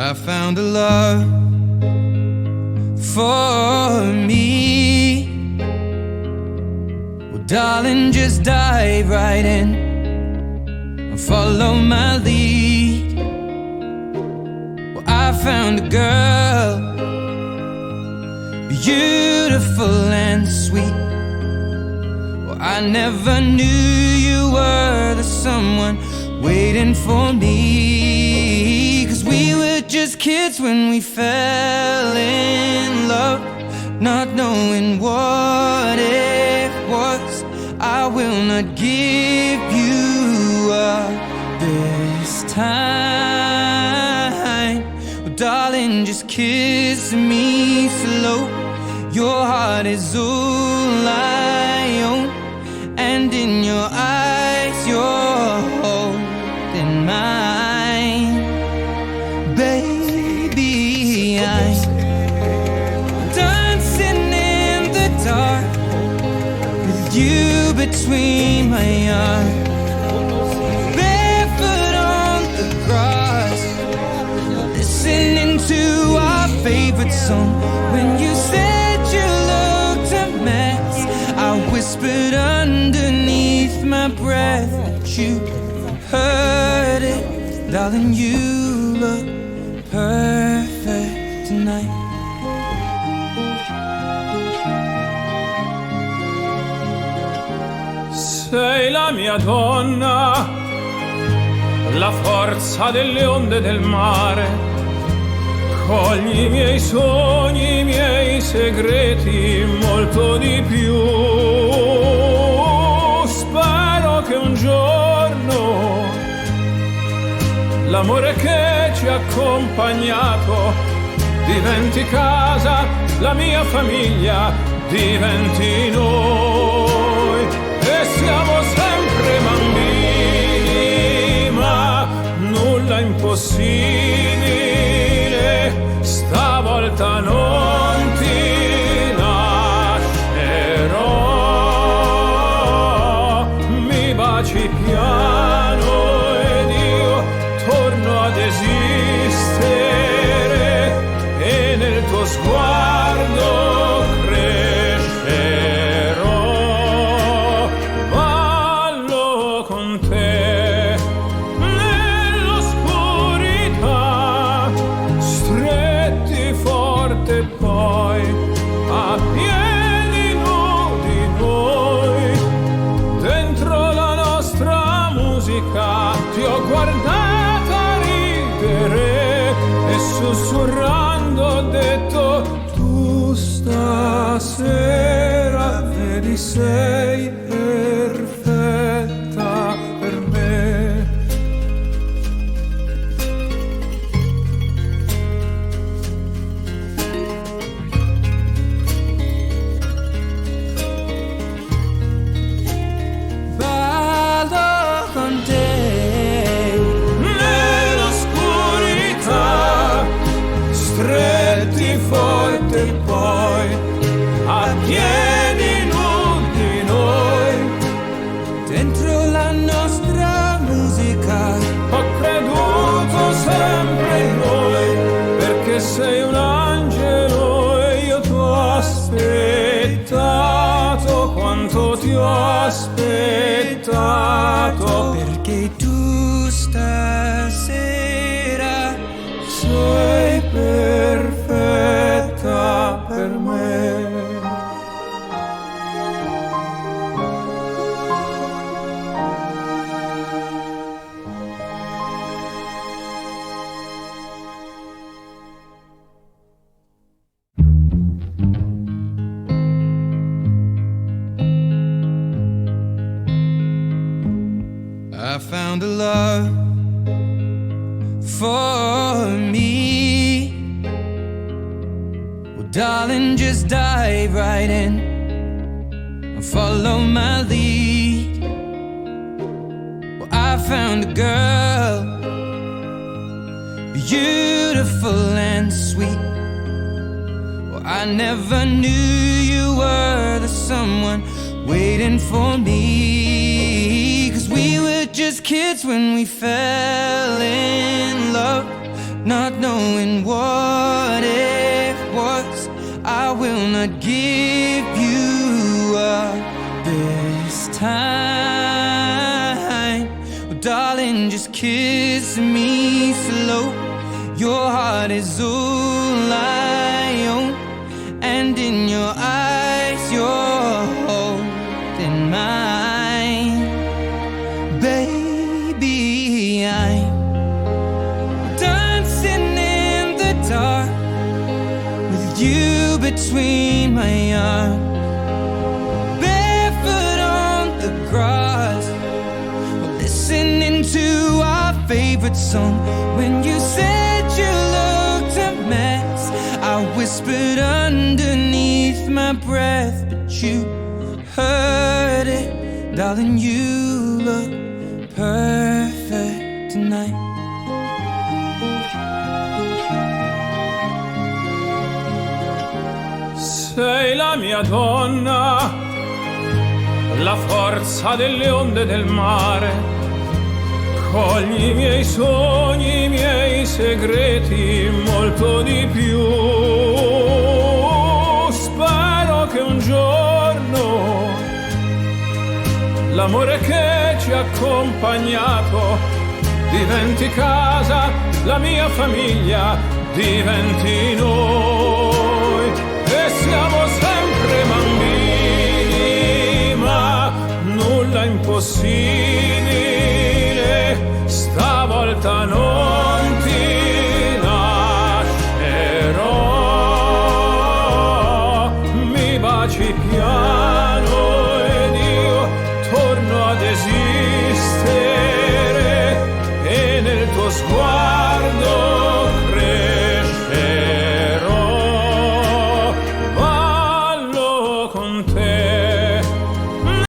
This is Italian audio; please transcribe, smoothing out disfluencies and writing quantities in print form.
I found a love for me. Well, darling, just dive right in and follow my lead. Well, I found a girl, beautiful and sweet. Well, I never knew you were the someone waiting for me. 'Cause we were just kids when we fell in love, not knowing what it was. I will not give you up this time. Well, darling, just kiss me slow. Your heart is all I own, and in your eyes you're holding mine. Baby, I'm dancing in the dark with you between my arms, barefoot on the grass, listening to our favorite song. When you said you looked a mess, I whispered underneath my breath that you heard it. Darling, you look perfect tonight. Sei la mia donna, la forza delle onde del mare. Cogli i miei sogni, i miei segreti, molto di più. Spero che un giorno l'amore che ci ha accompagnato diventi casa, la mia famiglia diventi noi. E siamo sempre bambini, ma nulla impossibile. Stavolta non ti lascerò. Mi baci piano ed io torno ad esistere, e nel tuo sguardo crescerò. Ballo con te nell'oscurità, stretti forte poi a piedi nudi noi. Dentro la nostra musica ti ho guardata ridere e sussurrando ho detto: tu stasera vedi sei perfetta per me. Ballo con te Nell'oscurità, stretti forte poi a piedi nudi noi. dentro la nostra musica. Ho creduto sempre in noi, perché sei un angelo e io t'ho aspettato. Quanto ti ho aspettato, Perché tu stasera sei perfetta per me. I found a love for me. Well, darling, just dive right in and follow my lead. Well, I found a girl, beautiful and sweet. Well, I never knew you were the someone waiting for me. 'Cause we were just kids when we fell in love, not knowing what it was. I will not give you up this time. Oh, darling, just kiss me slow. Your heart is all I own, and in your eyes you're holding mine. Baby, I'm dancing in the dark with you between my arms, barefoot on the grass, listening to our favorite song. When you said you looked a mess, I whispered underneath my breath, but you heard it. Darling, you look perfect tonight. Sei la mia donna, la forza delle onde del mare. Cogli i miei sogni, i miei segreti, molto di più. Spero che un giorno l'amore che ci ha accompagnato diventi casa, la mia famiglia diventi noi. E siamo sempre bambini, ma nulla è impossibile